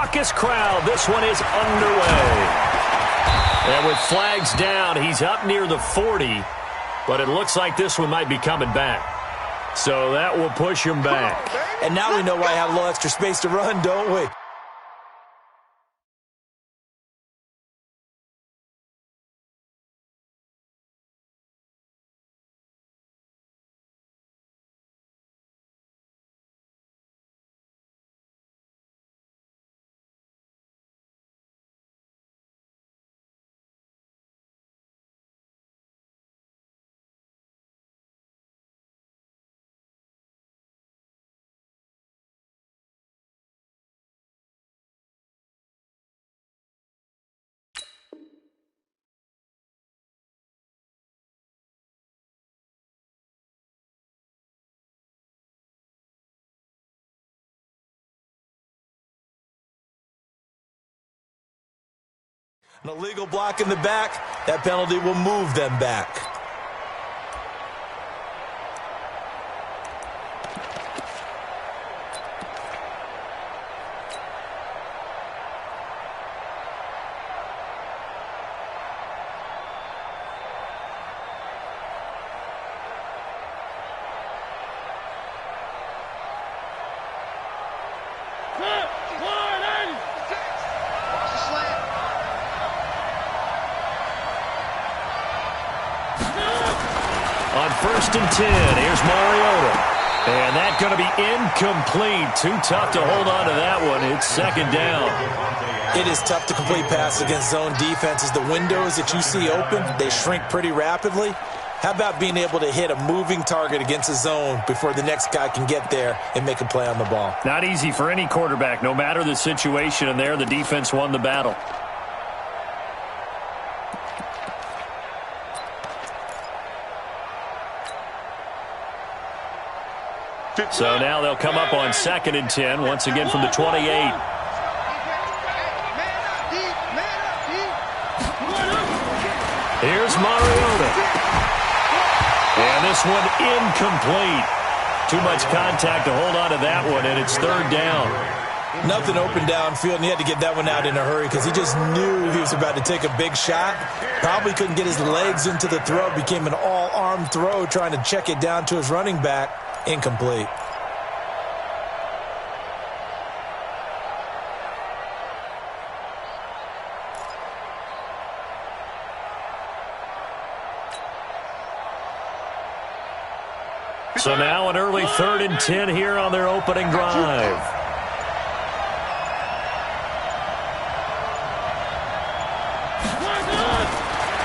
raucous crowd. This one is underway. And with flags down, he's up near the 40, but it looks like this one might be coming back. So that will push him back. And now we know why I have a little extra space to run, don't we? An illegal block in the back. That penalty will move them back. On 1st and 10, here's Mariota. And that's going to be incomplete. Too tough to hold on to that one. It's 2nd down. It is tough to complete passes against zone defenses. The windows that you see open, they shrink pretty rapidly. How about being able to hit a moving target against a zone before the next guy can get there and make a play on the ball? Not easy for any quarterback, no matter the situation. And there, the defense won the battle. So now they'll come up on 2nd and 10, once again from the 28. Here's Mariota. And this one incomplete. Too much contact to hold on to that one, and it's 3rd down. Nothing open downfield, and he had to get that one out in a hurry because he just knew he was about to take a big shot. Probably couldn't get his legs into the throw. Became an all-arm throw trying to check it down to his running back. Incomplete. So now an early 3rd and 10 here on their opening drive.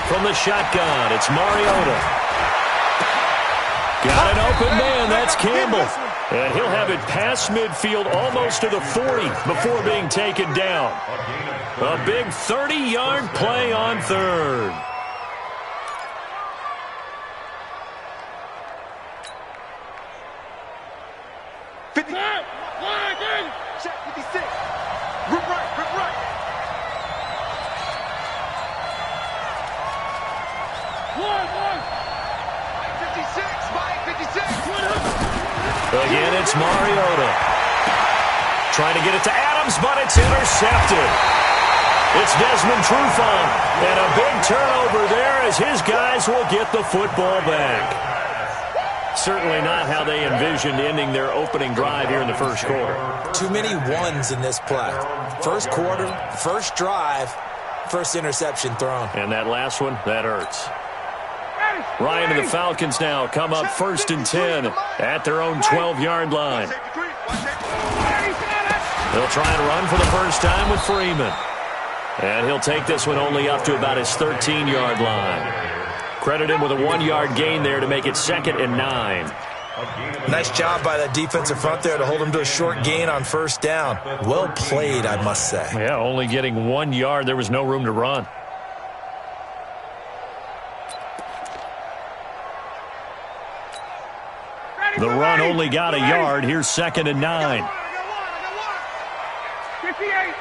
From the shotgun, it's Mariota. Got an open man, that's Campbell. And he'll have it past midfield almost to the 40 before being taken down. A big 30-yard play on 3rd. Again, it's Mariota. Trying to get it to Adams, but it's intercepted. It's Desmond Trufant. And a big turnover there as his guys will get the football back. Certainly not how they envisioned ending their opening drive here in the first quarter. Too many ones in this play. First quarter, first drive, first interception thrown. And that last one, that hurts. Ryan and the Falcons now come up 1st and 10 at their own 12-yard line. They'll try and run for the first time with Freeman. And he'll take this one only up to about his 13-yard line. Credit him with a 1-yard gain there to make it 2nd and 9. Nice job by that defensive front there to hold him to a short gain on 1st down. Well played, I must say. Yeah, only getting 1 yard. There was no room to run. The run only got a yard. Here's 2nd and 9. 58.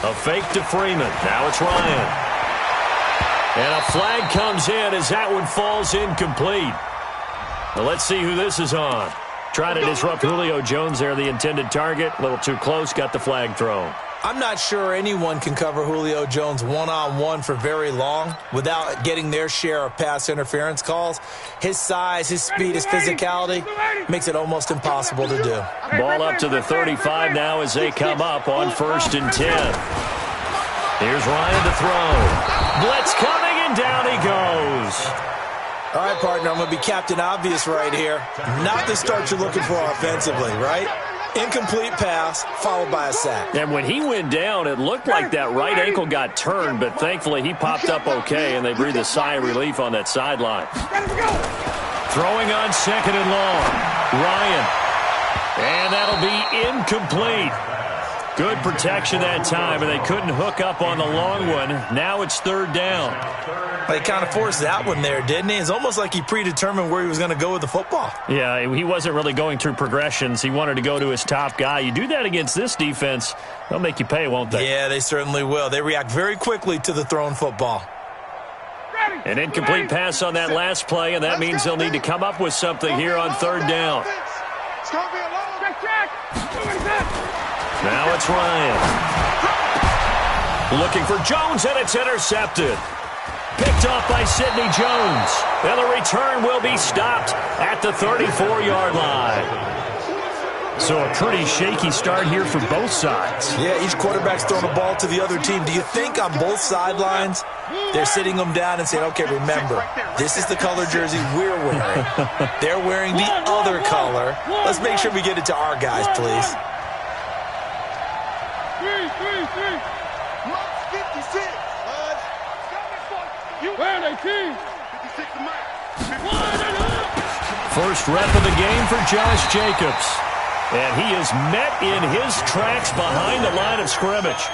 A fake to Freeman. Now it's Ryan. And a flag comes in as that one falls incomplete. Well, let's see who this is on. Trying to disrupt Julio Jones there, the intended target. A little too close, got the flag thrown. I'm not sure anyone can cover Julio Jones one-on-one for very long without getting their share of pass interference calls. His size, his speed, his physicality makes it almost impossible to do. Ball up to the 35 now as they come up on 1st and 10. Here's Ryan to throw. Blitz coming, and down he goes. All right, partner, I'm going to be Captain Obvious right here. Not the start you're looking for offensively, right? Incomplete pass, followed by a sack. And when he went down, it looked like that right ankle got turned, but thankfully he popped up okay, and they breathed a sigh of relief on that sideline. Throwing on 2nd and long. Ryan. And that'll be incomplete. Good protection that time, and they couldn't hook up on the long one. Now it's 3rd down. He kind of forced that one there, didn't he? It's almost like he predetermined where he was going to go with the football. Yeah, he wasn't really going through progressions. He wanted to go to his top guy. You do that against this defense, they'll make you pay, won't they? Yeah, they certainly will. They react very quickly to the thrown football. An incomplete pass on that last play, and that means they'll need to come up with something here on 3rd down. Now it's Ryan. Looking for Jones, and it's intercepted. Picked off by Sidney Jones. And the return will be stopped at the 34-yard line. So a pretty shaky start here for both sides. Yeah, each quarterback's throwing the ball to the other team. Do you think on both sidelines they're sitting them down and saying, okay, remember, this is the color jersey we're wearing. They're wearing the other color. Let's make sure we get it to our guys, please. First rep of the game for Josh Jacobs. And he is met in his tracks behind the line of scrimmage.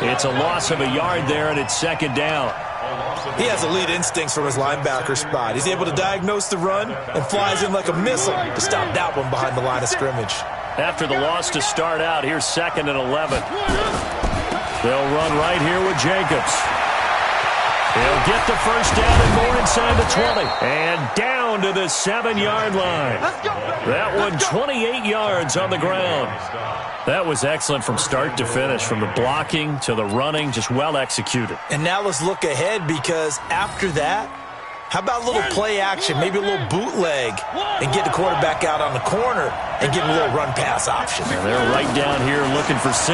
It's a loss of a yard there, and it's 2nd down. He has elite instincts from his linebacker spot. He's able to diagnose the run and flies in like a missile to stop that one behind the line of scrimmage. After the loss to start out, here's 2nd and 11. They'll run right here with Jacobs. He'll get the first down and more inside the 20. And down to the 7-yard line. That one 28 yards on the ground. That was excellent from start to finish, from the blocking to the running, just well executed. And now let's look ahead, because after that, how about a little play action, maybe a little bootleg, and get the quarterback out on the corner and give him a little run-pass option. And they're right down here looking for 6.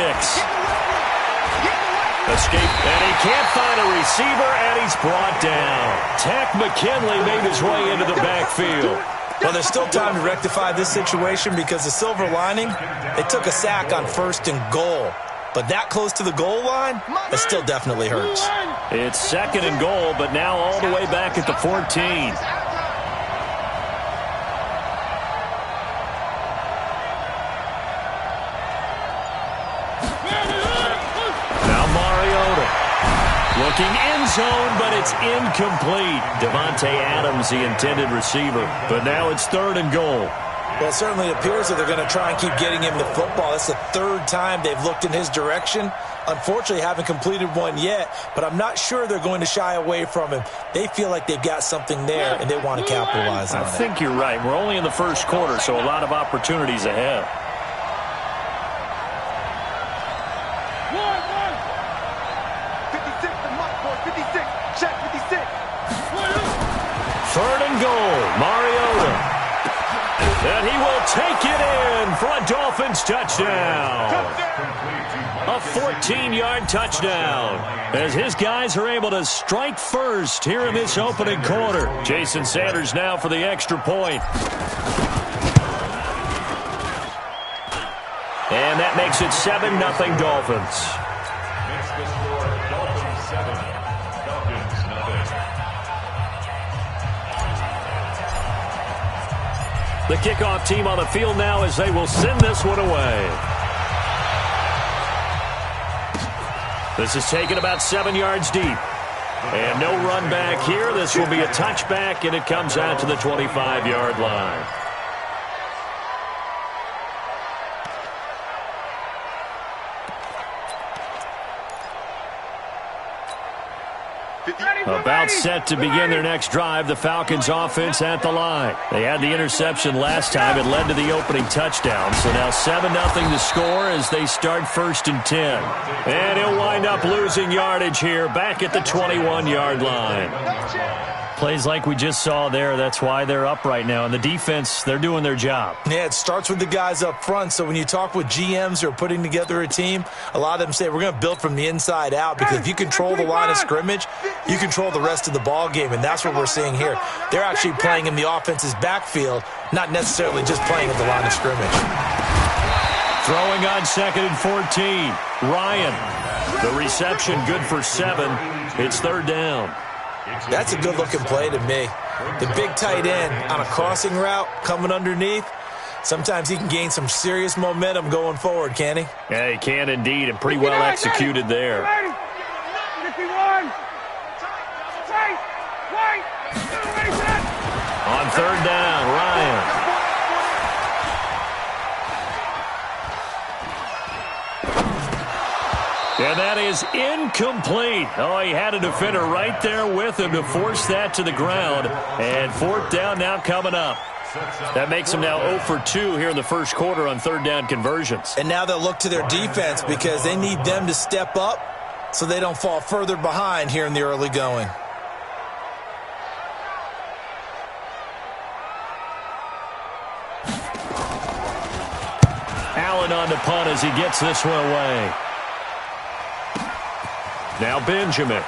Escape, and he can't find a receiver, and he's brought down. Tack McKinley made his way into the backfield. Well, there's still time to rectify this situation, because the silver lining, they took a sack on 1st and goal. But that close to the goal line, that still definitely hurts. It's 2nd and goal, but now all the way back at the 14. Looking end zone, but it's incomplete. Devontae Adams, the intended receiver. But now it's 3rd and goal. Well, it certainly appears that they're going to try and keep getting him the football. It's the 3rd time they've looked in his direction. Unfortunately, haven't completed one yet, but I'm not sure they're going to shy away from him. They feel like they've got something there, and they want to capitalize on it. I think you're right. We're only in the 1st quarter, so a lot of opportunities ahead. And he will take it in for a Dolphins touchdown. A 14-yard touchdown as his guys are able to strike first here in this opening quarter. Jason Sanders now for the extra point. And that makes it 7-0 Dolphins. The kickoff team on the field now as they will send this one away. This is taken about 7 yards deep. And no run back here. This will be a touchback, and it comes out to the 25-yard line. About set to begin their next drive, the Falcons offense at the line. They had the interception last time. It led to the opening touchdown. So now 7-0 to score as they start 1st and 10. And he'll wind up losing yardage here back at the 21-yard line. Plays like we just saw there, that's why they're up right now. And the defense, they're doing their job. Yeah, it starts with the guys up front. So when you talk with GMs who are putting together a team, a lot of them say we're going to build from the inside out, because if you control the line of scrimmage, you control the rest of the ball game, and that's what we're seeing here. They're actually playing in the offense's backfield, not necessarily just playing at the line of scrimmage. Throwing on 2nd and 14. Ryan. The reception good for 7. It's 3rd down. That's a good-looking play to me. The big tight end on a crossing route coming underneath. Sometimes he can gain some serious momentum going forward, can he? Yeah, he can indeed, and pretty well executed there. On 3rd down, Ryan. And that is incomplete. Oh, he had a defender right there with him to force that to the ground. And 4th down now coming up. That makes him now 0 for 2 here in the first quarter on 3rd down conversions. And now they'll look to their defense, because they need them to step up so they don't fall further behind here in the early going. Allen on the punt as he gets this one away. Now Benjamin.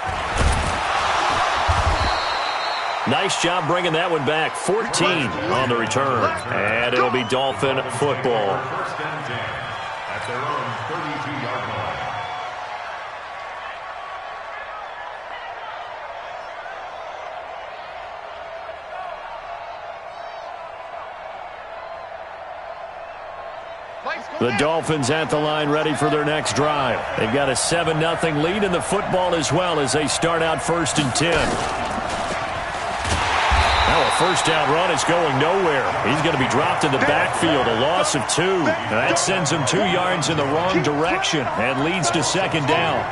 Nice job bringing that one back. 14 on the return. And it'll be Dolphin football. At their own 32-yard line. The Dolphins at the line, ready for their next drive. They've got a 7-0 lead in the football as well as they start out 1st and 10. Now a 1st down run is going nowhere. He's going to be dropped in the backfield, a loss of 2. Now that sends him 2 yards in the wrong direction and leads to 2nd down.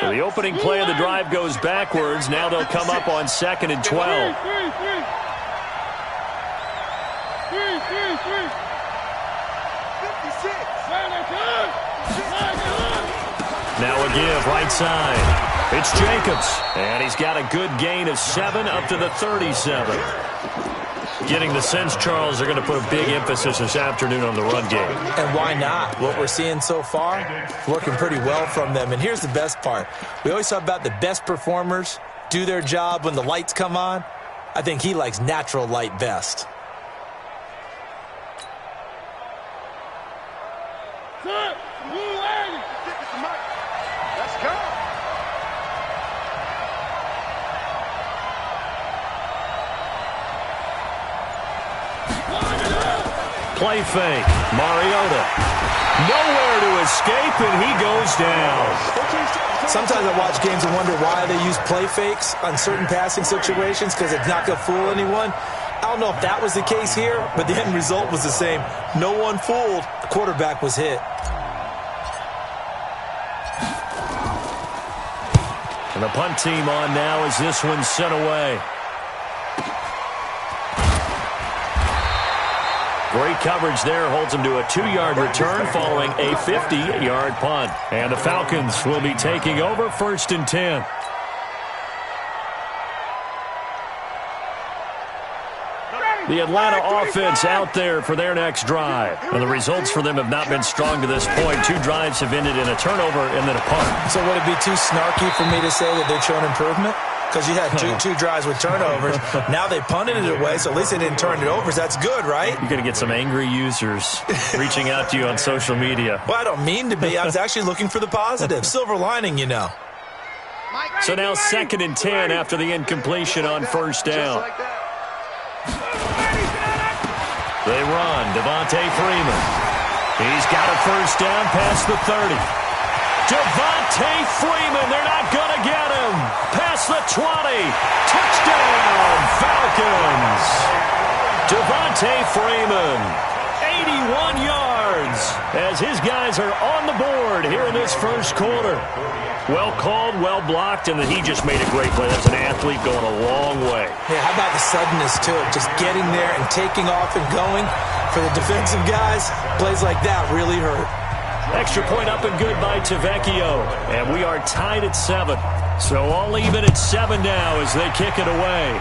So the opening play of the drive goes backwards. Now they'll come up on 2nd and 12. Now a give right side. It's Jacobs. And he's got a good gain of 7 up to the 37. Getting the sense, Charles, they're going to put a big emphasis this afternoon on the run game. And why not? What we're seeing so far, working pretty well from them. And here's the best part. We always talk about the best performers do their job when the lights come on. I think he likes natural light best. Play fake. Mariota. Nowhere to escape, and he goes down. Sometimes I watch games and wonder why they use play fakes on certain passing situations, because it's not going to fool anyone. I don't know if that was the case here, but the end result was the same. No one fooled. The quarterback was hit. And the punt team on now as this one's sent away. Great coverage there, holds him to a 2-yard return following a 50-yard punt. And the Falcons will be taking over 1st and 10. The Atlanta offense out there for their next drive. And the results for them have not been strong to this point. 2 drives have ended in a turnover and then a punt. So would it be too snarky for me to say that they've shown improvement? Because you had two drives with turnovers. Now they punted it away, so at least they didn't turn it over. So that's good, right? You're going to get some angry users reaching out to you on social media. Well, I don't mean to be. I was actually looking for the positive. Silver lining, you know. So now 2nd and 10 after the incompletion on 1st down. They run. Devontae Freeman. He's got a 1st down past the 30. Devontae Freeman, they're not going to get him. Past the 20. Touchdown, Falcons. Devontae Freeman, 81 yards. yards as his guys are on the board here in this first quarter. Well called, well blocked, and then he just made a great play. That's an athlete going a long way. Yeah, how about the suddenness to it? Just getting there and taking off and going. For the defensive guys, plays like that really hurt. Extra point up and good by Tavecchio. And we are tied at 7. So all even at 7 now as they kick it away.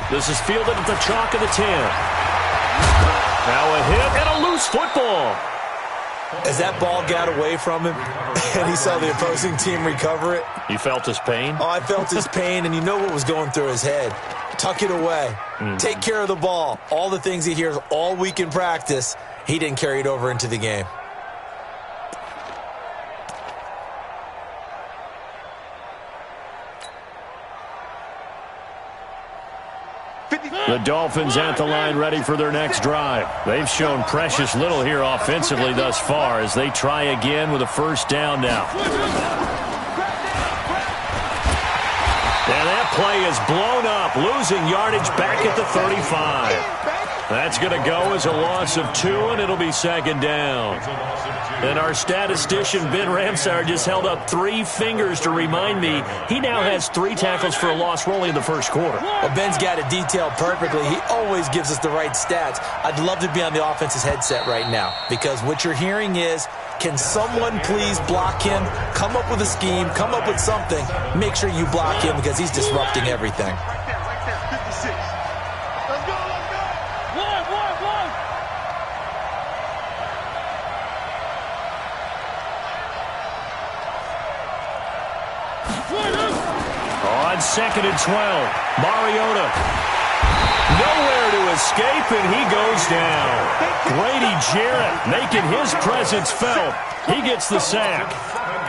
This is fielded at the chalk of the 10. Now a hit and a loose football. As that ball got away from him and he saw the opposing team recover it. You felt his pain? Oh, I felt his pain, and you know what was going through his head. Tuck it away. Take care of the ball. All the things he hears all week in practice, he didn't carry it over into the game. The Dolphins at the line ready for their next drive. They've shown precious little here offensively thus far as they try again with a first down now. And that play is blown up, losing yardage back at the 35. That's going to go as a loss of 2, and it'll be second down. And our statistician, Ben Ramsauer, just held up 3 fingers to remind me he now has 3 tackles for a loss rolling in the first quarter. Well, Ben's got it detailed perfectly. He always gives us the right stats. I'd love to be on the offense's headset right now because what you're hearing is, can someone please block him? Come up with a scheme. Come up with something. Make sure you block him because he's disrupting everything. On second and 12, Mariota. Nowhere to escape, and he goes down. Grady Jarrett making his presence felt. He gets the sack.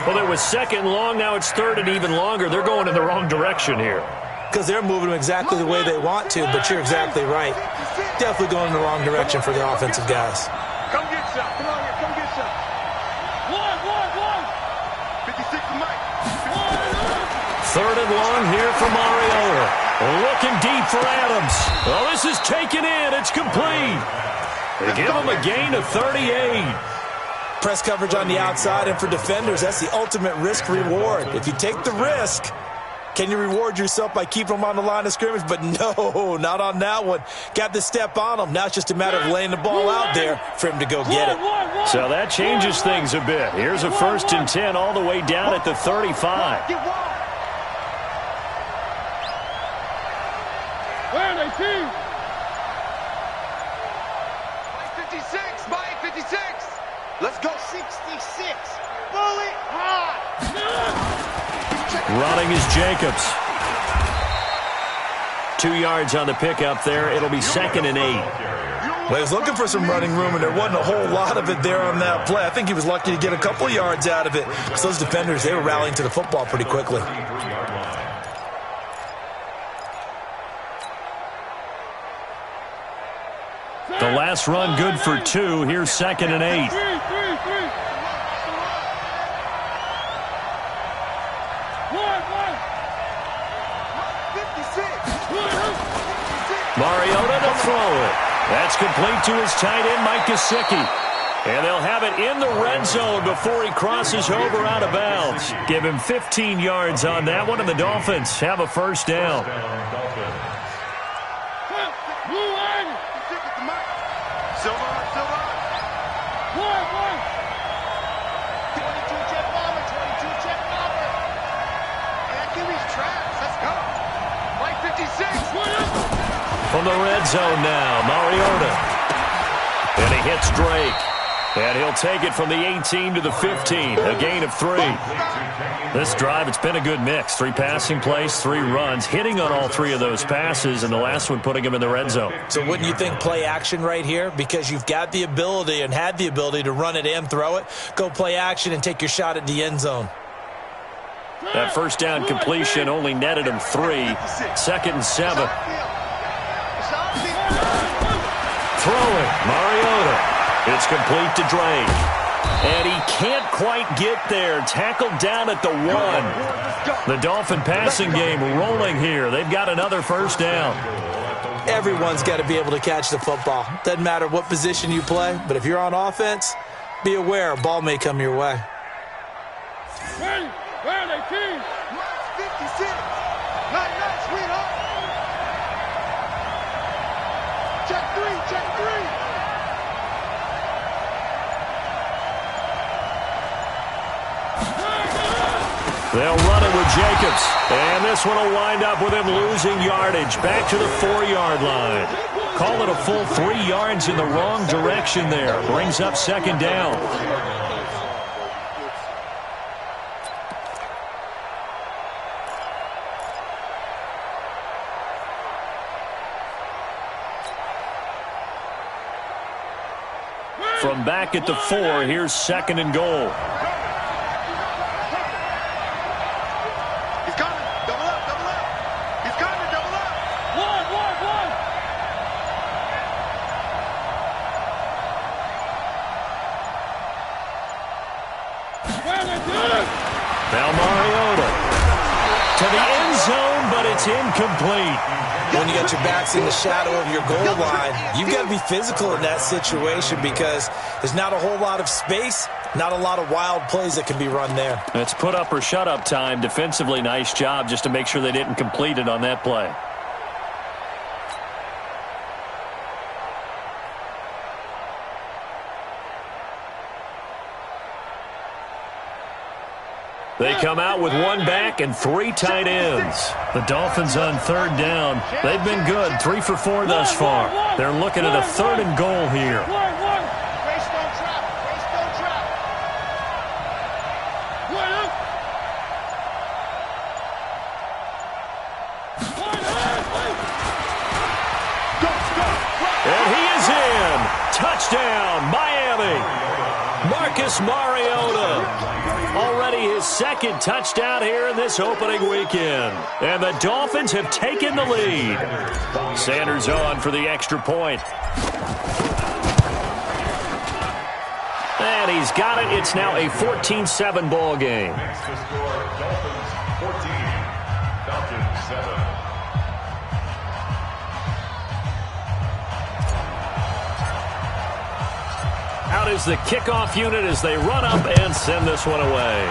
Well, it was second long. Now it's third and even longer. They're going in the wrong direction here. Because they're moving exactly the way they want to, but you're exactly right. Definitely going in the wrong direction for the offensive guys. Come get some. Come on here. Come get some. One. 56 Mike. Third and long here for Mariota. Looking deep for Adams. Well, this is taken in. It's complete. They give him a gain of 38. Press coverage on the outside, and for defenders, that's the ultimate risk-reward. If you take the risk, can you reward yourself by keeping them on the line of scrimmage? But no, not on that one. Got the step on him. Now it's just a matter of laying the ball out there for him to go get it. So that changes things a bit. Here's a first and 10 all the way down at the 35. Where are they, team? Mike 56, Mike 56. Let's go. 66. Bullet high. Running is Jacobs. 2 yards on the pickup there. It'll be second and 8. Well, he was looking for some running room, and there wasn't a whole lot of it there on that play. I think he was lucky to get a couple yards out of it. Because those defenders, they were rallying to the football pretty quickly. The last run good for 2. Here's second and 8. Mariota to throw it. That's complete to his tight end, Mike Gesicki. And they'll have it in the red zone before he crosses over out of bounds. Give him 15 yards on that one, and the Dolphins have a first down. From the red zone now, Mariota. And he hits Drake. And he'll take it from the 18 to the 15, a gain of 3. This drive, it's been a good mix. 3 passing plays, 3 runs, hitting on all 3 of those passes, and the last one putting him in the red zone. So wouldn't you think play action right here? Because you've got the ability and had the ability to run it and throw it. Go play action and take your shot at the end zone. That first down completion only netted him 3. Second and 7. Throwing, Mariota. It's complete to Drake. And he can't quite get there. Tackled down at the 1. The Dolphin passing game rolling here. They've got another first down. Everyone's got to be able to catch the football. Doesn't matter what position you play, but if you're on offense, be aware a ball may come your way. Ready? Where are they, team? 56. Night, sweetheart. Check three. They'll run it with Jacobs. And this one will wind up with him losing yardage. Back to the 4-yard line. Call it a full 3 yards in the wrong direction there. Brings up second down. From back at the 4, here's second and goal. He's coming. Double up. He's coming. Double up. One. Now Mariota to the end zone, but it's incomplete. When you got your backs in the shadow of your goal line, you've got to be physical in that situation because there's not a whole lot of space, not a lot of wild plays that can be run there. It's put up or shut up time. Defensively, nice job just to make sure they didn't complete it on that play. They come out with one back and 3 tight ends. The Dolphins on third down. They've been good, 3 for 4 thus far. They're looking at a 3rd and goal here. Waste no trap. And he is in. Touchdown, Miami. Marcus Mariota. Already his 2nd touchdown here in this opening weekend. And the Dolphins have taken the lead. Sanders on for the extra point. And he's got it. It's now a 14-7 ball game. Next to score, Dolphins 14, Falcons 7. Out is the kickoff unit as they run up and send this one away.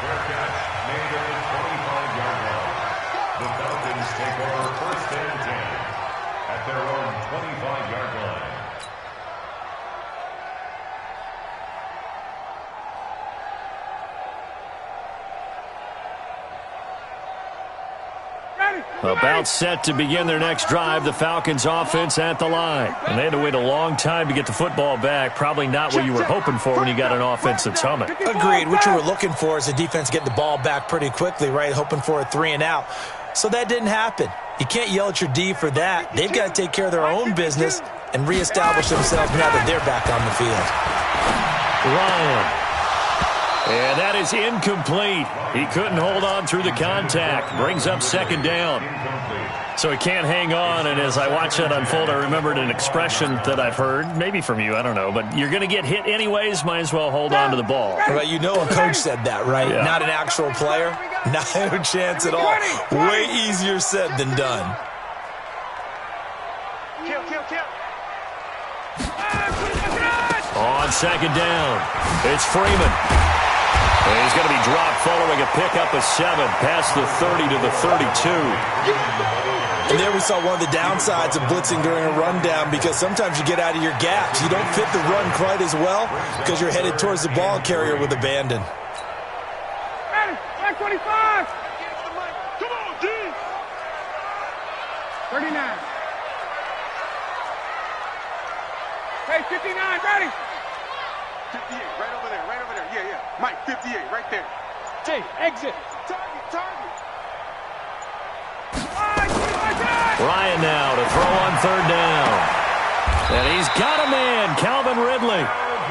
Fair catch made at the 25-yard line. The Falcons take over 1st and 10 at their own 25-yard line. About set to begin their next drive, the Falcons offense at the line. And they had to wait a long time to get the football back. Probably not what you were hoping for when you got an offense that's humming. Agreed. What you were looking for is the defense getting the ball back pretty quickly, right? Hoping for a 3 and out. So that didn't happen. You can't yell at your D for that. They've got to take care of their own business and reestablish themselves now that they're back on the field. Ryan. And that is incomplete. He couldn't hold on through the contact. Brings up second down. So he can't hang on, and as I watch that unfold, I remembered an expression that I've heard, maybe from you, I don't know, but you're going to get hit anyways, might as well hold on to the ball. Well, you know a coach said that, right? Yeah. Not an actual player. Not a chance at all. Way easier said than done. Kill. On second down, it's Freeman. And he's going to be dropped following a pickup of 7 past the 30 to the 32. And there we saw one of the downsides of blitzing during a rundown because sometimes you get out of your gaps. You don't fit the run quite as well because you're headed towards the ball carrier with abandon. Ready? Back 25. Come on, D. 39. Hey, 59, ready? 58, right over there. Yeah. Mike, 58, right there. Jay, exit. Target. Ryan now to throw on third down. And he's got a man, Calvin Ridley.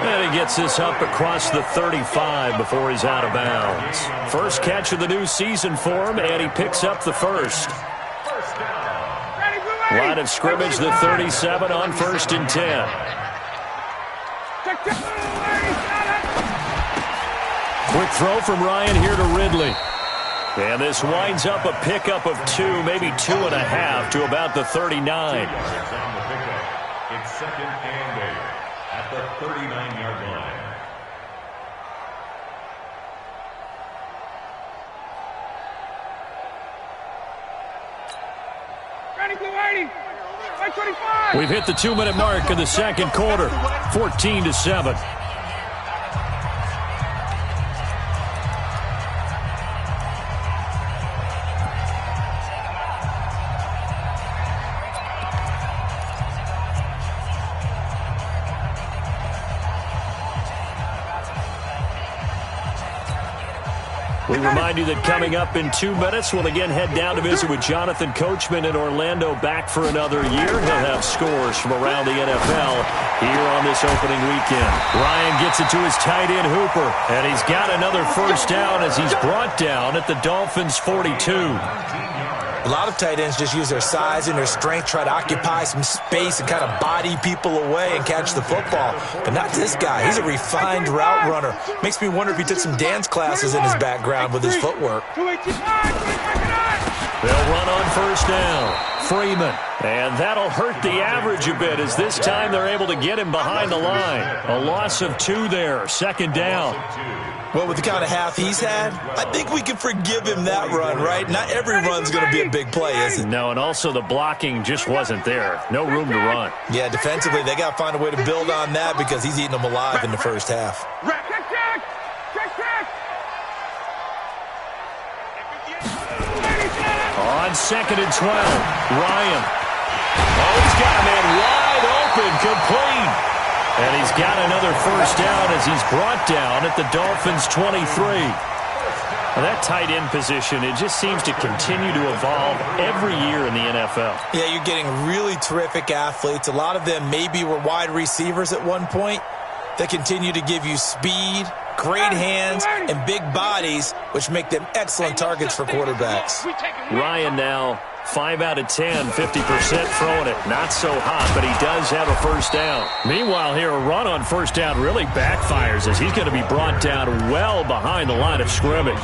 And he gets this up across the 35 before he's out of bounds. First catch of the new season for him, and he picks up the first. Line of scrimmage, the 37 on 1st and 10. Quick throw from Ryan here to Ridley. And this winds up a pickup of 2, maybe 2.5 to about the 39. It's second and 8 at the 39-yard line. We've hit the 2-minute mark in the second quarter, 14-7. We remind you that coming up in 2 minutes, we'll again head down to visit with Jonathan Coachman in Orlando, back for another year. He'll have scores from around the NFL here on this opening weekend. Ryan gets it to his tight end, Hooper, and he's got another first down as he's brought down at the Dolphins' 42. A lot of tight ends just use their size and their strength, try to occupy some space and kind of body people away and catch the football. But not this guy. He's a refined route runner. Makes me wonder if he took some dance classes in his background with his footwork. They'll run on first down. Freeman. And that'll hurt the average a bit as this time they're able to get him behind the line. A loss of 2 there. Second down. Well, with the kind of half he's had, I think we can forgive him that run, right? Not every run's going to be a big play, is it? No, and also the blocking just wasn't there. No room to run. Yeah, defensively, they got to find a way to build on that because he's eating them alive in the first half. On second and 12, Ryan. Oh, he's got a man wide open, complete. And he's got another first down as he's brought down at the Dolphins' 23. Well, that tight end position, it just seems to continue to evolve every year in the NFL. Yeah, you're getting really terrific athletes. A lot of them maybe were wide receivers at one point. They continue to give you speed, great hands, and big bodies, which make them excellent targets for quarterbacks. Ryan now 5 out of 10, 50% throwing it. Not so hot, but he does have a first down. Meanwhile here, a run on first down really backfires as he's going to be brought down well behind the line of scrimmage.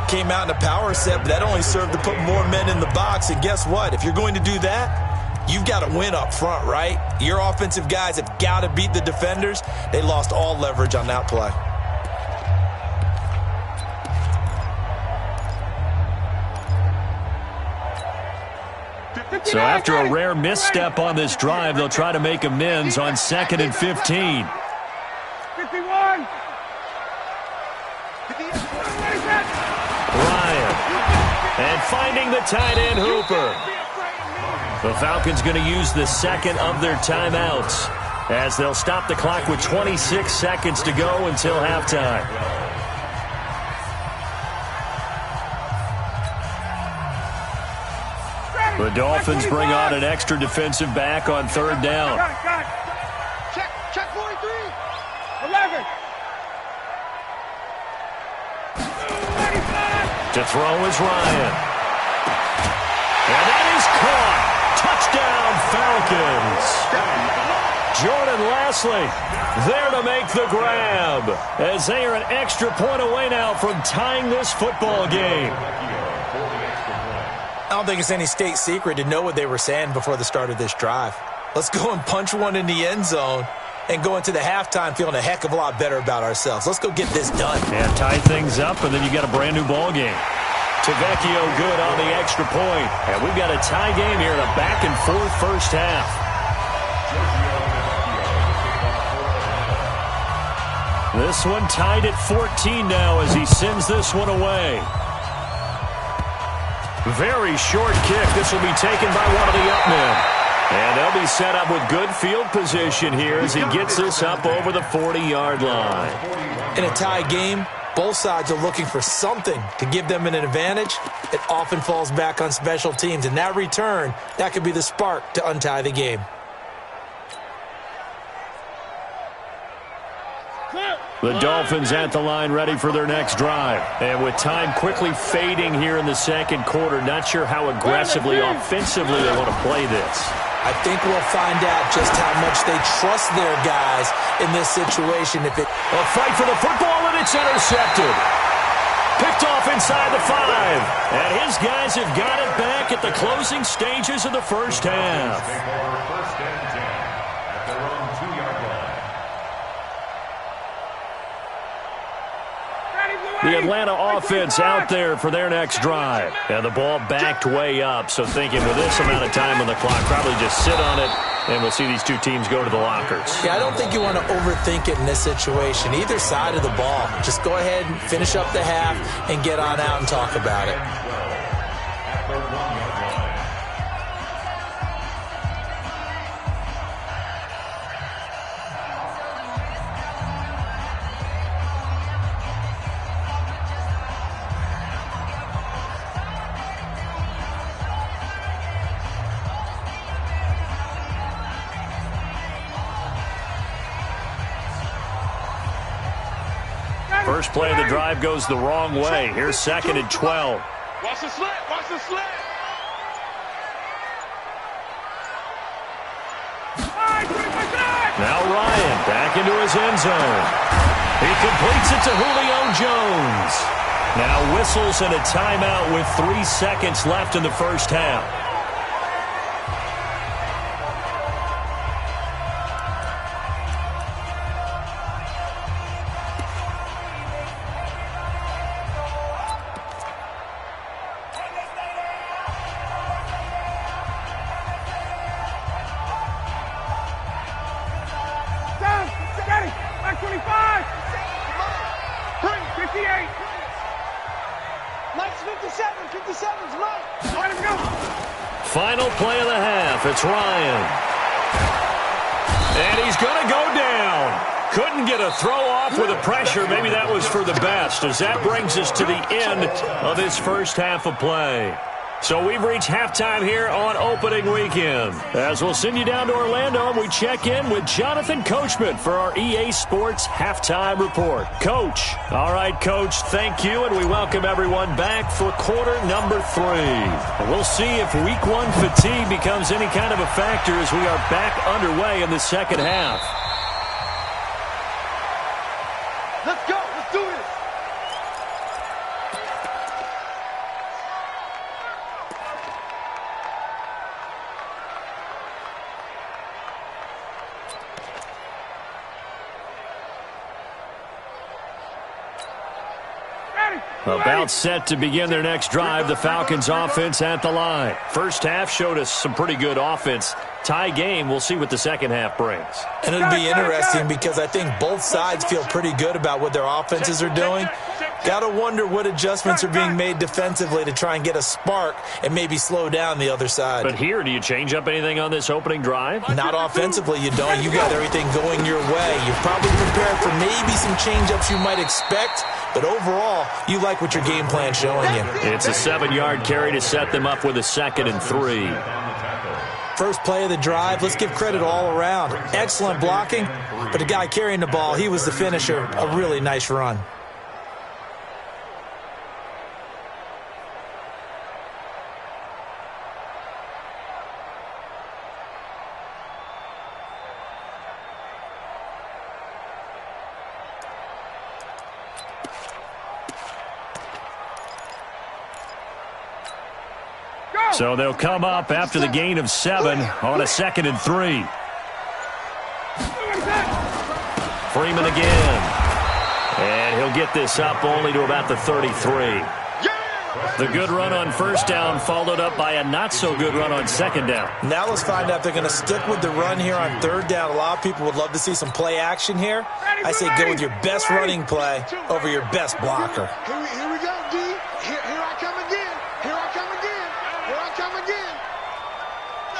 Came out in a power set, but that only served to put more men in the box. And guess what? If you're going to do that, you've got to win up front, right? Your offensive guys have got to beat the defenders. They lost all leverage on that play. So after a rare misstep on this drive, they'll try to make amends on second and 15. 51. Ryan. And finding the tight end, Hooper. The Falcons going to use the second of their timeouts as they'll stop the clock with 26 seconds to go until halftime. The Dolphins bring on an extra defensive back on third down. Check 43. 11. To throw is Ryan. And that is caught. Touchdown, Falcons. Jordan Lastly there to make the grab as they are an extra point away now from tying this football game. I don't think it's any state secret to know what they were saying before the start of this drive. Let's go and punch one in the end zone and go into the halftime feeling a heck of a lot better about ourselves. Let's go get this done. And tie things up, and then you got a brand new ball game. Tavecchio good on the extra point. And we've got a tie game here in a back-and-forth first half. This one tied at 14 now as he sends this one away. Very short kick. This will be taken by one of the up men. And they'll be set up with good field position here as he gets this up over the 40-yard line. In a tie game, both sides are looking for something to give them an advantage. It often falls back on special teams. And that return, that could be the spark to untie the game. The Dolphins at the line ready for their next drive. And with time quickly fading here in the second quarter, not sure how aggressively, offensively they want to play this. I think we'll find out just how much they trust their guys in this situation. A fight for the football, and it's intercepted. Picked off inside the 5. And his guys have got it back at the closing stages of the first half. Take over first and 10 at their own 2-yard line. The Atlanta offense out there for their next drive. And the ball backed way up, so thinking with this amount of time on the clock, probably just sit on it, and we'll see these two teams go to the lockers. Yeah, I don't think you want to overthink it in this situation. Either side of the ball. Just go ahead and finish up the half and get on out and talk about it. At their 1-yard line. First play of the drive goes the wrong way. Here's 2nd and 12. Watch the slant. Watch the slant. Now Ryan back into his end zone. He completes it to Julio Jones. Now whistles and a timeout with 3 seconds left in the first half. Final play of the half. It's Ryan. And he's going to go down. Couldn't get a throw off with the pressure. Maybe that was for the best, as that brings us to the end of this first half of play. So we've reached halftime here on opening weekend. As we'll send you down to Orlando, and we check in with Jonathan Coachman for our EA Sports Halftime Report. Coach. All right, Coach, thank you, and we welcome everyone back for quarter number 3. We'll see if week 1 fatigue becomes any kind of a factor as we are back underway in the second half. Let's go. Let's do this. About set to begin their next drive, the Falcons offense at the line. First half showed us some pretty good offense. Tie game, we'll see what the second half brings. And it'll be interesting because I think both sides feel pretty good about what their offenses are doing. Got to wonder what adjustments are being made defensively to try and get a spark and maybe slow down the other side. But here, do you change up anything on this opening drive? Not offensively, you don't. You got everything going your way. You're probably prepared for maybe some change-ups you might expect, but overall, you like what your game plan's showing you. It's a 7-yard carry to set them up with a 2nd and 3. First play of the drive, let's give credit all around. Excellent blocking, but the guy carrying the ball, he was the finisher. A really nice run. So they'll come up after the gain of 7 on a 2nd and 3. Freeman again. And he'll get this up only to about the 33. The good run on first down followed up by a not-so-good run on second down. Now let's find out if they're going to stick with the run here on third down. A lot of people would love to see some play action here. I say go with your best running play over your best blocker. Here we go, D. Here I come again. Here I come again. Here I come again.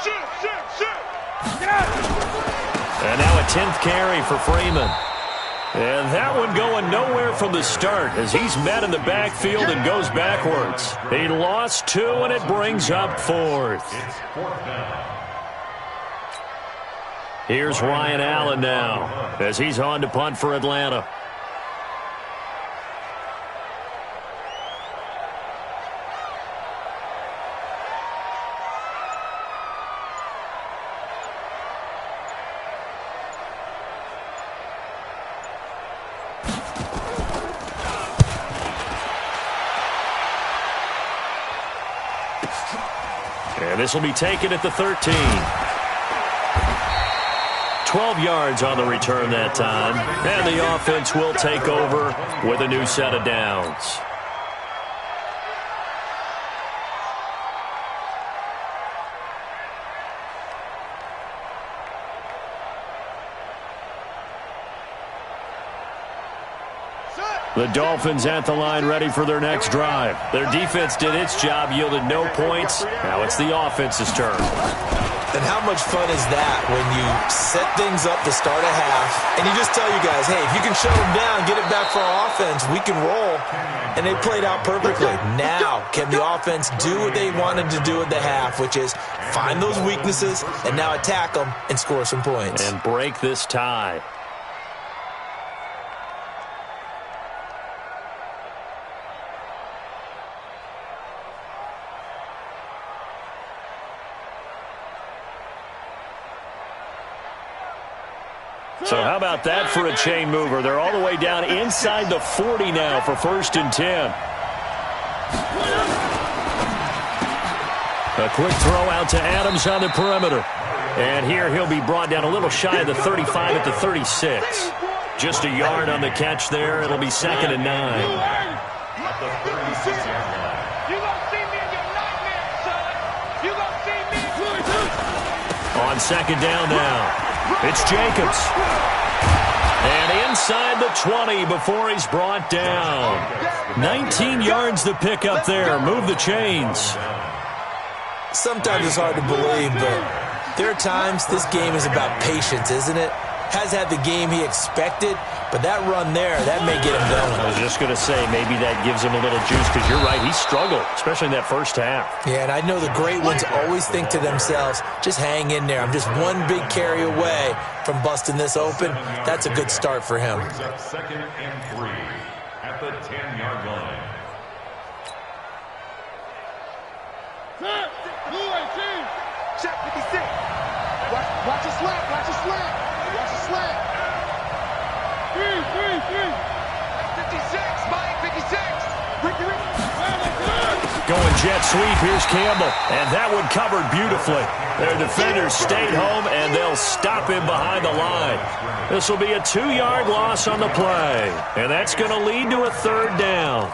Shoot. Get out. And now a 10th carry for Freeman. And that one going nowhere from the start as he's met in the backfield and goes backwards. He lost 2, and it brings up 4th. Here's Ryan Allen now as he's on to punt for Atlanta. And this will be taken at the 13. 12 yards on the return that time. And the offense will take over with a new set of downs. The Dolphins at the line ready for their next drive. Their defense did its job, yielded no points. Now it's the offense's turn. And how much fun is that when you set things up to start a half and you just tell you guys, hey, if you can shut them down, get it back for our offense, we can roll. And they played out perfectly. Now, can the offense do what they wanted to do at the half, which is find those weaknesses and now attack them and score some points. And break this tie. So how about that for a chain mover? They're all the way down inside the 40 now for 1st and 10. A quick throw out to Adams on the perimeter. And here he'll be brought down a little shy of the 35 at the 36. Just a yard on the catch there. It'll be 2nd and 9. On 2nd down now. It's Jacobs. And inside the 20 before he's brought down. 19 yards to pick up there. Move the chains. Sometimes it's hard to believe, but there are times this game is about patience, isn't it? Has had the game he expected, but that run there, that may get him going. I was just going to say, maybe that gives him a little juice, because you're right, he struggled, especially in that first half. Yeah, and I know the great ones always think to themselves, just hang in there. I'm just one big carry away from busting this open. That's a good start for him. 2nd and 3 at the 10-yard line. Check 56. Watch your slant. Watch your slant. Watch your slant. 56. Mike, 56. Going jet sweep. Here's Campbell. And that one covered beautifully. Their defenders stayed home, and they'll stop him behind the line. This will be a 2-yard loss on the play. And that's going to lead to a 3rd down.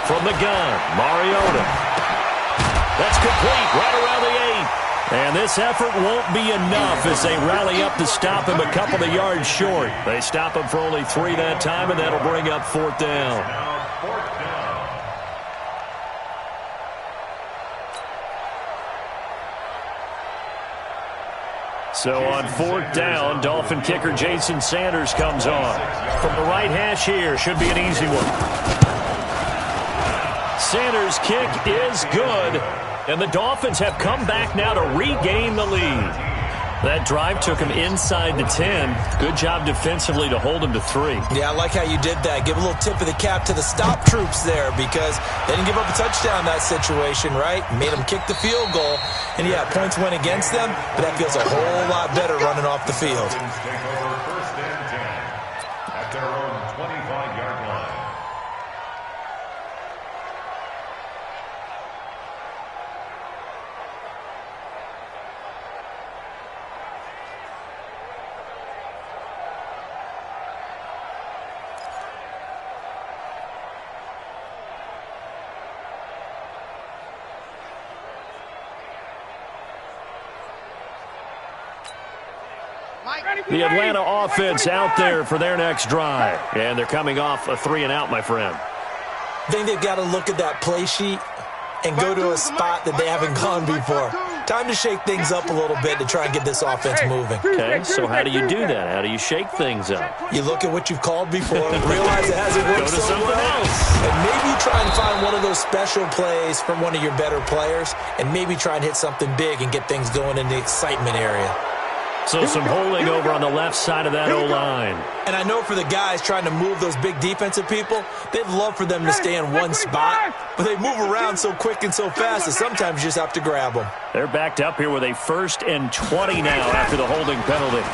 From the gun, Mariota. That's complete, right around the 8. And this effort won't be enough as they rally up to stop him a couple of yards short. They stop him for only 3 that time, and that'll bring up 4th down. So on 4th down, Dolphin kicker Jason Sanders comes on. From the right hash here, should be an easy one. Sanders' kick is good, and the Dolphins have come back now to regain the lead. That drive took him inside the 10. Good job defensively to hold him to 3. Yeah, I like how you did that. Give a little tip of the cap to the stop troops there, because they didn't give up a touchdown in that situation, right? Made them kick the field goal. And, yeah, points went against them, but that feels a whole lot better running off the field. Take over 1st and 10 at their own 25-yard line. The Atlanta offense out there for their next drive. And they're coming off a 3-and-out, my friend. I think they've got to look at that play sheet and go to a spot that they haven't gone before. Time to shake things up a little bit to try and get this offense moving. Okay, so how do you do that? How do you shake things up? You look at what you've called before, realize it hasn't worked so well, and maybe try and find one of those special plays from one of your better players, and maybe try and hit something big and get things going in the excitement area. So some holding over on the left side of that O-line. And I know for the guys trying to move those big defensive people, they'd love for them to stay in one spot, but they move around so quick and so fast that sometimes you just have to grab them. They're backed up here with a 1st and 20 now after the holding penalty.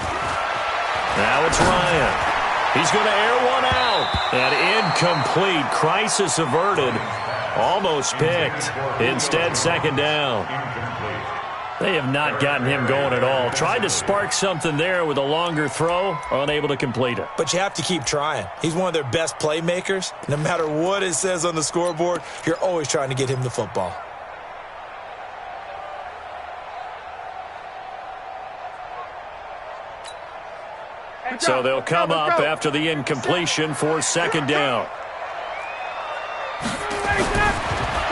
Now it's Ryan. He's going to air one out. And incomplete. Crisis averted. Almost picked. Instead, 2nd down. They have not gotten him going at all. Tried to spark something there with a longer throw, unable to complete it. But you have to keep trying. He's one of their best playmakers. No matter what it says on the scoreboard, you're always trying to get him the football. So they'll come up after the incompletion for 2nd down.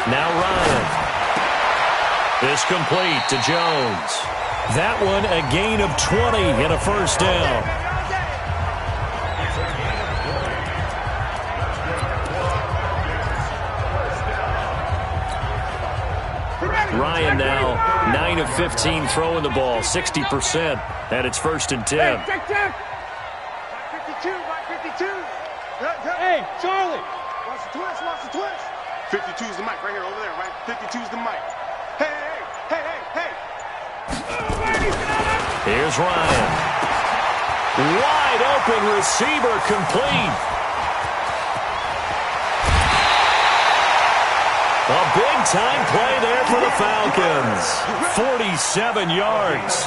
Now Ryan. Is complete to Jones. That one a gain of 20 and a 1st down. Ryan now 9 of 15 throwing the ball, 60%, and it's 1st and 10. Hey, 52. Hey, Charlie. Watch the twist. 52's the mic right here, over there, right? 52's the mic. Hey. Here's Ryan. Wide open receiver complete. A big-time play there for the Falcons. 47 yards.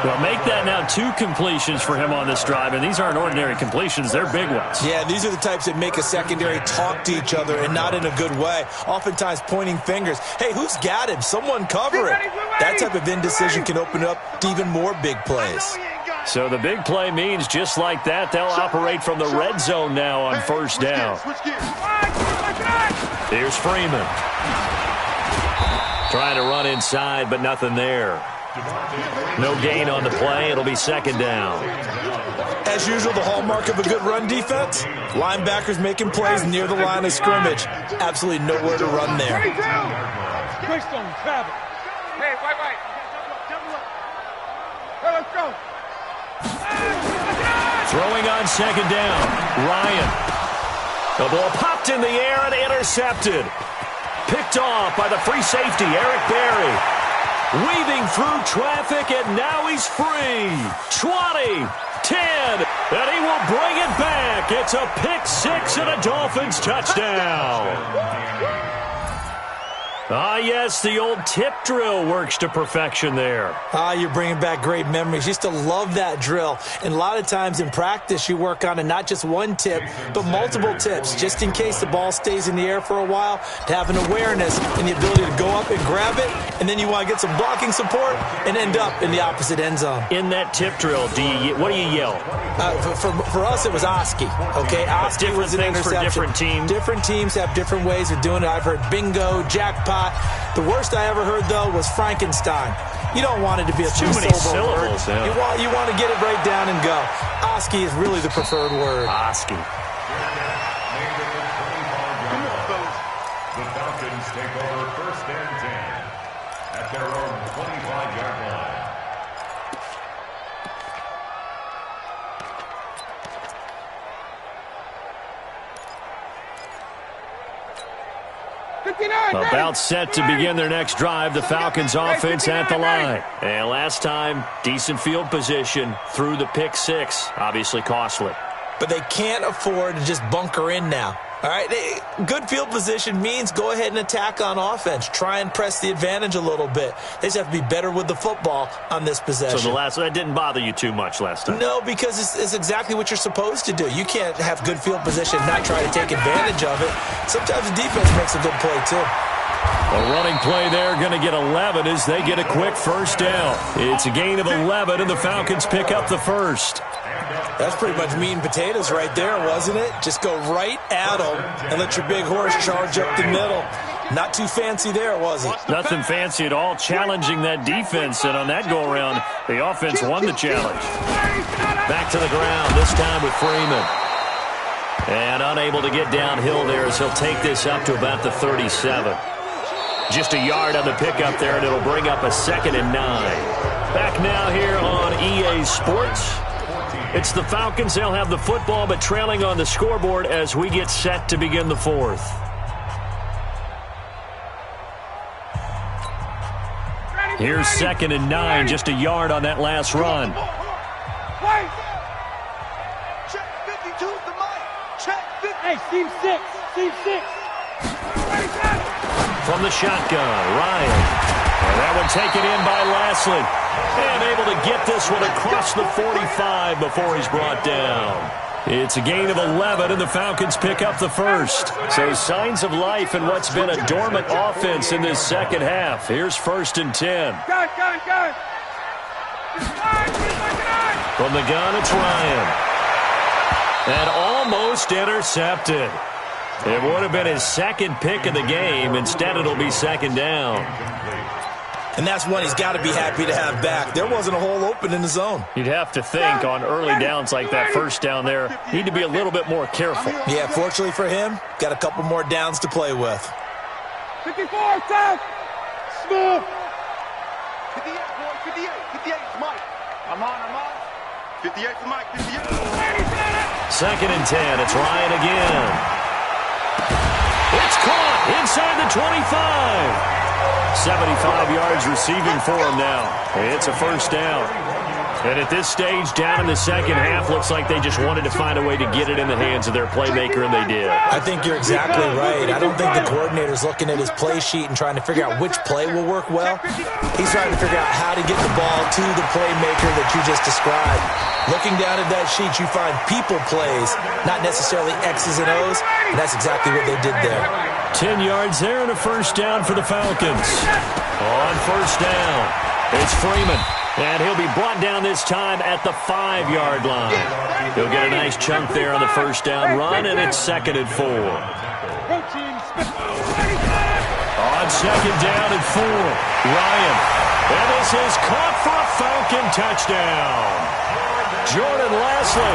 Well, make that now 2 completions for him on this drive, and these aren't ordinary completions. They're big ones. Yeah, these are the types that make a secondary talk to each other and not in a good way. Oftentimes pointing fingers. Hey, who's got him? Someone cover it. That type of indecision can open up to even more big plays. So the big play means just like that, they'll operate from the red zone now on 1st down. Here's Freeman. Trying to run inside, but nothing there. No gain on the play. It'll be 2nd down. As usual, the hallmark of a good run defense, linebackers making plays near the line of scrimmage. Absolutely nowhere to run there. Hey, white. Hey, let's go. Throwing on 2nd down. Ryan. The ball popped in the air and intercepted. Picked off by the free safety, Eric Berry. Weaving through traffic, and now he's free. 20, 10, and he will bring it back. It's a pick 6 and a Dolphins touchdown. Ah, yes, the old tip drill works to perfection there. Ah, you're bringing back great memories. Used to love that drill. And a lot of times in practice, you work on it, not just one tip, but multiple tips, just in case the ball stays in the air for a while, to have an awareness and the ability to go up and grab it, and then you want to get some blocking support and end up in the opposite end zone. In that tip drill, what do you yell? For us, it was Oski. Okay, Oski was an interception. For different teams. Different teams have different ways of doing it. I've heard bingo, jackpot. The worst I ever heard, though, was Frankenstein. You don't want it to be a too many syllables. Yeah. You want to get it right down and go. Oski is really the preferred word. Oski. The Falcons take over 1st and 10 at their own 25-yard line. About set to begin their next drive, the Falcons offense at the line. And last time, decent field position through the pick 6. Obviously costly. But they can't afford to just bunker in now. All right, good field position means go ahead and attack on offense. Try and press the advantage a little bit. They just have to be better with the football on this possession. So that didn't bother you too much last time? No, because it's exactly what you're supposed to do. You can't have good field position and not try to take advantage of it. Sometimes the defense makes a good play, too. A running play there, going to get 11 as they get a quick 1st down. It's a gain of 11, and the Falcons pick up the 1st. That's pretty much meat and potatoes right there, wasn't it? Just go right at them and let your big horse charge up the middle. Not too fancy there, was it? Nothing fancy at all, challenging that defense, and on that go-around, the offense won the challenge. Back to the ground, this time with Freeman. And unable to get downhill there as he'll take this up to about the 37. Just a yard on the pickup there, and it'll bring up a 2nd and 9. Back now here on EA Sports. It's the Falcons. They'll have the football, but trailing on the scoreboard as we get set to begin the 4th. Here's 2nd and 9, just a yard on that last run. Check 52's the mic. Check 50. Hey, Steve 6. Steve 6. From the shotgun, Ryan. And that one taken in by Lashley. And able to get this one across the 45 before he's brought down. It's a gain of 11, and the Falcons pick up the first. So signs of life in what's been a dormant offense in this second half. Here's 1st and 10. Gun. From the gun, it's Ryan. And almost intercepted. It would have been his 2nd pick of the game. Instead, it'll be 2nd down. And that's one he's got to be happy to have back. There wasn't a hole open in the zone. You'd have to think on early downs like that, 1st down there, need to be a little bit more careful. Yeah, fortunately for him, got a couple more downs to play with. 54, tough. Smooth. 58, boy, 58. 58's Mike. I'm on. 58's Mike, 58. 2nd and 10, it's Ryan again. It's caught inside the 25. 75 yards receiving for him now. It's a 1st down. And at this stage, down in the second half, looks like they just wanted to find a way to get it in the hands of their playmaker, and they did. I think you're exactly right. I don't think the coordinator's looking at his play sheet and trying to figure out which play will work well. He's trying to figure out how to get the ball to the playmaker that you just described. Looking down at that sheet, you find people plays, not necessarily X's and O's, and that's exactly what they did there. 10 yards there and a 1st down for the Falcons. On 1st down, it's Freeman. And he'll be brought down this time at the 5-yard line. He'll get a nice chunk there on the 1st down run, and it's 2nd and 4. On 2nd down and 4, Ryan. And this is caught for a Falcon touchdown. Jordan Lashley,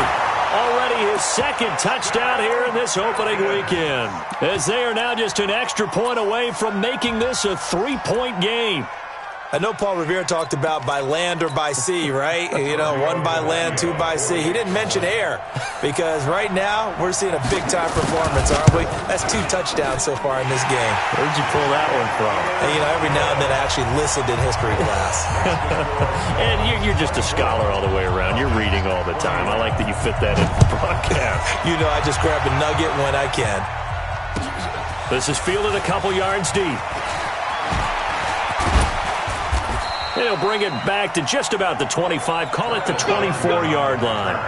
already his 2nd touchdown here in this opening weekend, as they are now just an extra point away from making this a 3-point game. I know Paul Revere talked about by land or by sea, right? You know, 1 by land, 2 by sea. He didn't mention air because right now we're seeing a big-time performance, aren't we? That's 2 touchdowns so far in this game. Where'd you pull that one from? And, you know, every now and then I actually listened in history class. And you're just a scholar all the way around. You're reading all the time. I like that you fit that in the broadcast. You know, I just grab a nugget when I can. This is fielded a couple yards deep. He'll bring it back to just about the 25. Call it the 24-yard line. The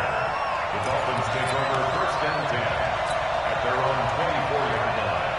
Dolphins take over 1st and 10 at their own 24-yard line.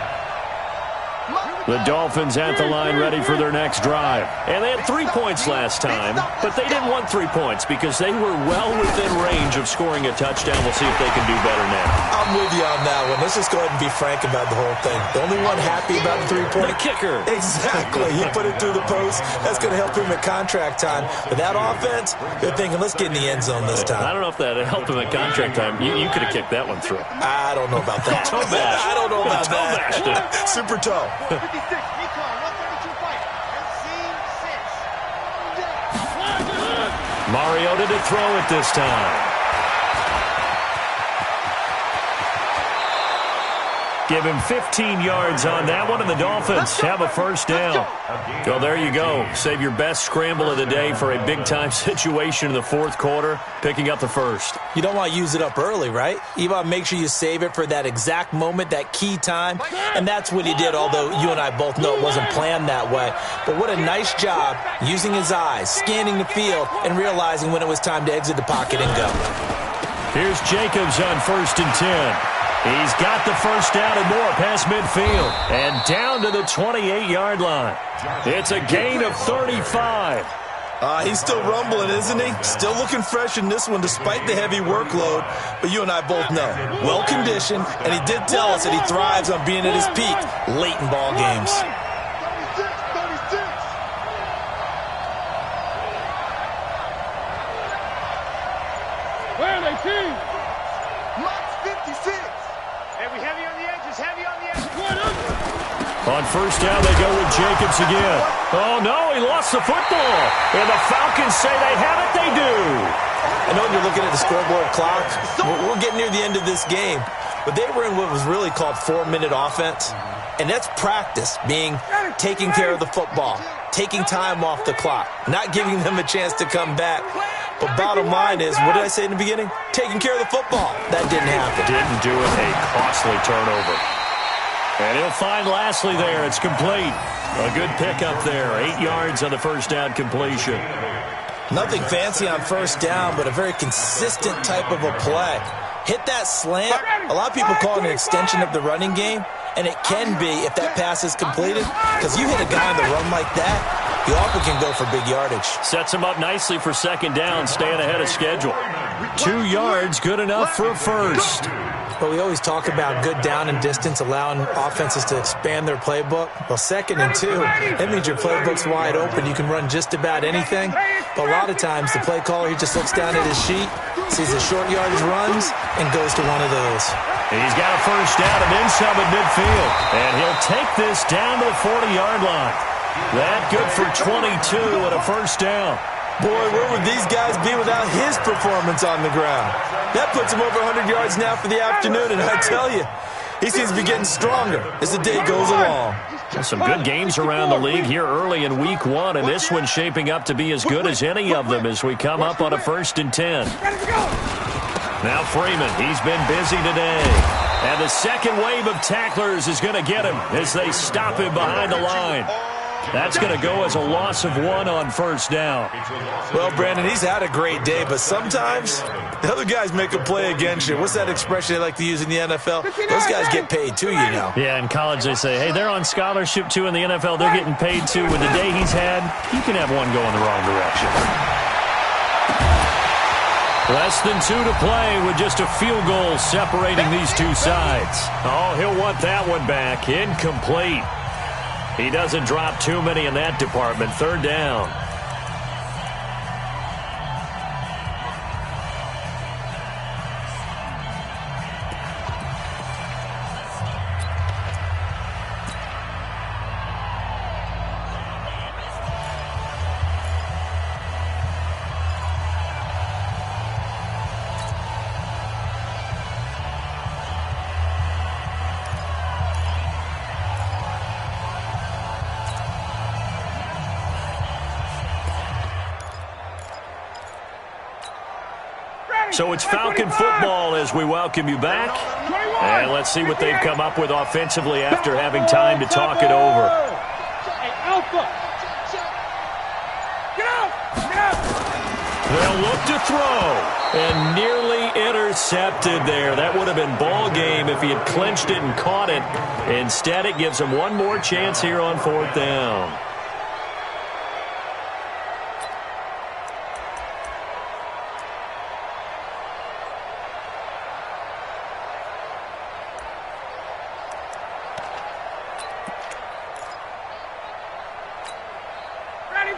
The Dolphins at the line ready for their next drive. And they had 3 points last time, but they didn't want 3 points because they were well within range of scoring a touchdown. We'll see if they can do better now. I'm with you on that one. Let's just go ahead and be frank about the whole thing. The only one happy about the 3-point. The kicker. Exactly. He put it through the post. That's going to help him at contract time. But that offense, they're thinking, let's get in the end zone this time. I don't know if that helped him at contract time. You could have kicked that one through. I don't know about that. Toe bash. I don't know about toe that. bashed it. Super toe. 56, recon, 132 fight. NC6. Mariota to throw it this time. Give him 15 yards on that one, and the Dolphins have a 1st down. Well, there you go. Save your best scramble of the day for a big-time situation in the 4th quarter, picking up the 1st. You don't want to use it up early, right? You want to make sure you save it for that exact moment, that key time, and that's what he did, although you and I both know it wasn't planned that way. But what a nice job using his eyes, scanning the field, and realizing when it was time to exit the pocket and go. Here's Jacobs on 1st and 10. He's got the 1st down and more past midfield. And down to the 28-yard line. It's a gain of 35. He's still rumbling, isn't he? Still looking fresh in this one despite the heavy workload. But you and I both know, well-conditioned, and he did tell us that he thrives on being at his peak late in ball games. 36. Where are they, team? Max 56. Hey, we heavy on the edges, heavy on the edges. On first down, they go with Jacobs again. Oh, no, he lost the football. And the Falcons say they have it, they do. I know you're looking at the scoreboard clock. We're getting near the end of this game. But they were in what was really called 4-minute offense. And that's practice, being taking care of the football, taking time off the clock, not giving them a chance to come back. But bottom line is, what did I say in the beginning? Taking care of the football. That didn't happen. Didn't do it. A costly turnover. And he'll find Lastly there. It's complete. A good pickup there. 8 yards on the first down completion. Nothing fancy on first down, but a very consistent type of a play. Hit that slant. A lot of people call it an extension of the running game, and it can be if that pass is completed, because you hit a guy on the run like that, he often can go for big yardage. Sets him up nicely for second down, staying ahead of schedule. 2 yards, good enough for a first. But we always talk about good down and distance, allowing offenses to expand their playbook. Well, 2nd and 2, that means your playbook's wide open. You can run just about anything. But a lot of times, the play caller, he just looks down at his sheet, sees the short yardage runs, and goes to one of those. He's got a first down and then some at midfield. And he'll take this down to the 40-yard line. That good for 22 and a first down. Boy, where would these guys be without his performance on the ground? That puts him over 100 yards now for the afternoon, and I tell you, he seems to be getting stronger as the day goes along. Some good games around the league here early in week 1, and this one's shaping up to be as good as any of them as we come up on a 1st and 10. Now Freeman, he's been busy today. And the second wave of tacklers is going to get him as they stop him behind the line. That's going to go as a loss of 1 on first down. Well, Brandon, he's had a great day, but sometimes the other guys make a play against you. What's that expression they like to use in the NFL? Those guys get paid too, you know. Yeah, in college they say, hey, they're on scholarship too. In the NFL, they're getting paid too. With the day he's had, you can have one go in the wrong direction. Less than 2 to play with just a field goal separating these two sides. Oh, he'll want that one back. Incomplete. He doesn't drop too many in that department. 3rd down. So it's Falcon football as we welcome you back. And let's see what they've come up with offensively after having time to talk it over. They'll look to throw. And nearly intercepted there. That would have been ball game if he had clinched it and caught it. Instead, it gives him one more chance here on 4th down.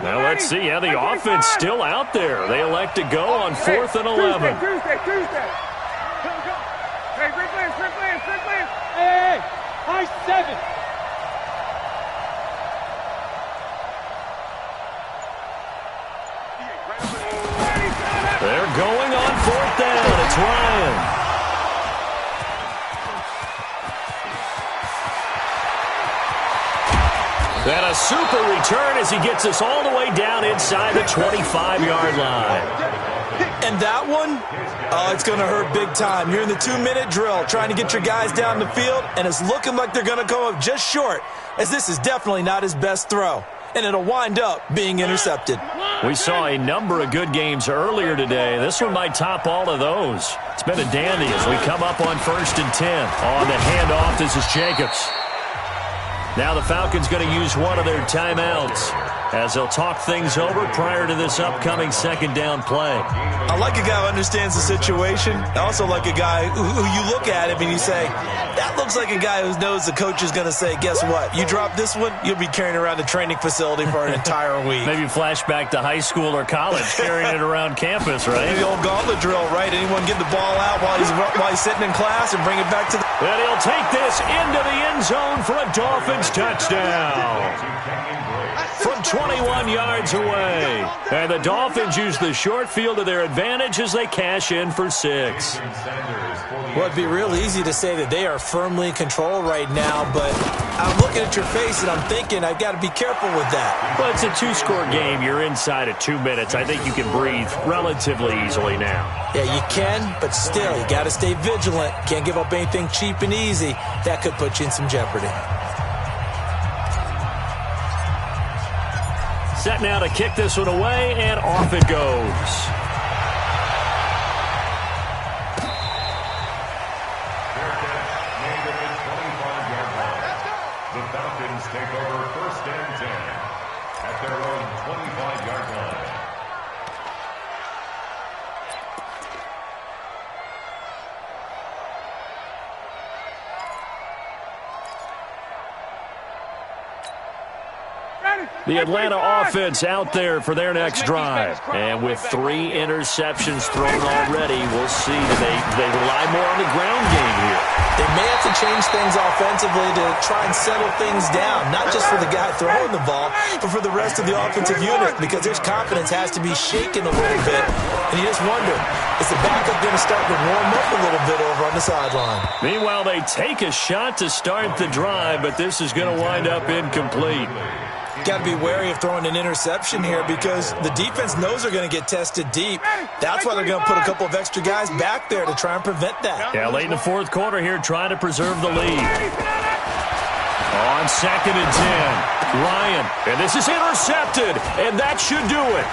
Now let's see how the offense still out there. They elect to go on 4th and 11. Tuesday. Hey, Strickland. Hey, high 7. They're going on 4th down. It's Ryan. And a super return as he gets us all the way down inside the 25-yard line. And that one, it's going to hurt big time. You're in the 2-minute drill trying to get your guys down the field, and it's looking like they're going to come up just short, as this is definitely not his best throw. And it'll wind up being intercepted. We saw a number of good games earlier today. This one might top all of those. It's been a dandy as we come up on 1st and 10. On the handoff, this is Jacobs. Now the Falcons going to use one of their timeouts as they'll talk things over prior to this upcoming second down play. I like a guy who understands the situation. I also like a guy who you look at him and you say, that looks like a guy who knows the coach is going to say, guess what? You drop this one, you'll be carrying around the training facility for an entire week. Maybe flashback to high school or college, carrying it around campus, right? The old gauntlet drill, right? Anyone get the ball out while he's sitting in class and bring it back to the... And he'll take this into the end zone for a Dolphins touchdown from 21 yards away. And the Dolphins use the short field to their advantage as they cash in for 6. Well, it'd be real easy to say that they are firmly in control right now, but I'm looking at your face and I'm thinking I've got to be careful with that. Well, it's a 2-score game. You're inside of 2 minutes. I think you can breathe relatively easily now. Yeah, you can, but still, you got to stay vigilant. Can't give up anything cheap and easy. That could put you in some jeopardy. Set now to kick this one away, and off it goes. The Falcons take over 1st and 10 at their own 25-yard line. The Atlanta offense out there for their next drive. And with 3 interceptions thrown already, we'll see that they rely more on the ground game here. They may have to change things offensively to try and settle things down, not just for the guy throwing the ball, but for the rest of the offensive unit, because his confidence has to be shaken a little bit. And you just wonder, is the backup going to start to warm up a little bit over on the sideline? Meanwhile, they take a shot to start the drive, but this is going to wind up incomplete. Got to be wary of throwing an interception here because the defense knows they're going to get tested deep. That's why they're going to put a couple of extra guys back there to try and prevent that. Yeah, late in the 4th quarter here, trying to preserve the lead. On 2nd and 10, Ryan, and this is intercepted, and that should do it.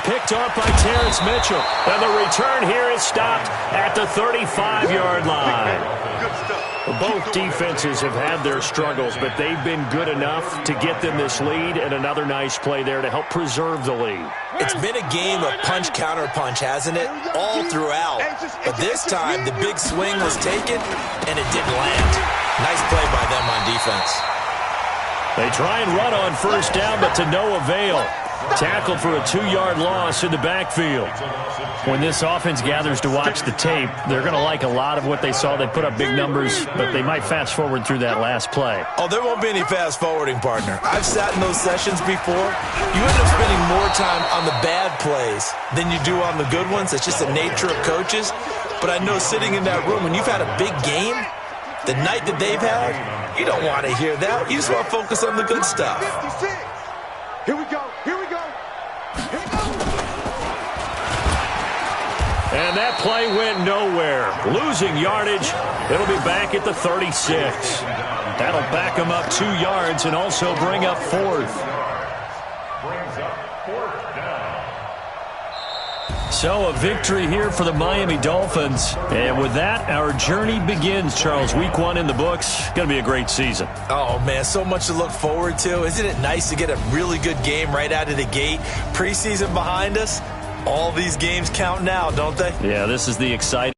Picked off by Terrence Mitchell, and the return here is stopped at the 35-yard line. Both defenses have had their struggles, but they've been good enough to get them this lead, and another nice play there to help preserve the lead. It's been a game of punch-counter-punch, hasn't it? All throughout. But this time, the big swing was taken, and it didn't land. Nice play by them on defense. They try and run on 1st down, but to no avail. Tackled for a 2-yard loss in the backfield. When this offense gathers to watch the tape, they're going to like a lot of what they saw. They put up big numbers, but they might fast forward through that last play. Oh, there won't be any fast forwarding, partner. I've sat in those sessions before. You end up spending more time on the bad plays than you do on the good ones. It's just the nature of coaches. But I know sitting in that room, when you've had a big game, the night that they've had, you don't want to hear that. You just want to focus on the good stuff. Here we go. Here we go. Here we go. And that play went nowhere. Losing yardage. It'll be back at the 36. That'll back them up 2 yards and also bring up 4th. Brings up 4th down. So a victory here for the Miami Dolphins. And with that, our journey begins, Charles. Week 1 in the books. Going to be a great season. Oh, man, so much to look forward to. Isn't it nice to get a really good game right out of the gate? Preseason behind us. All these games count now, don't they? Yeah, this is the exciting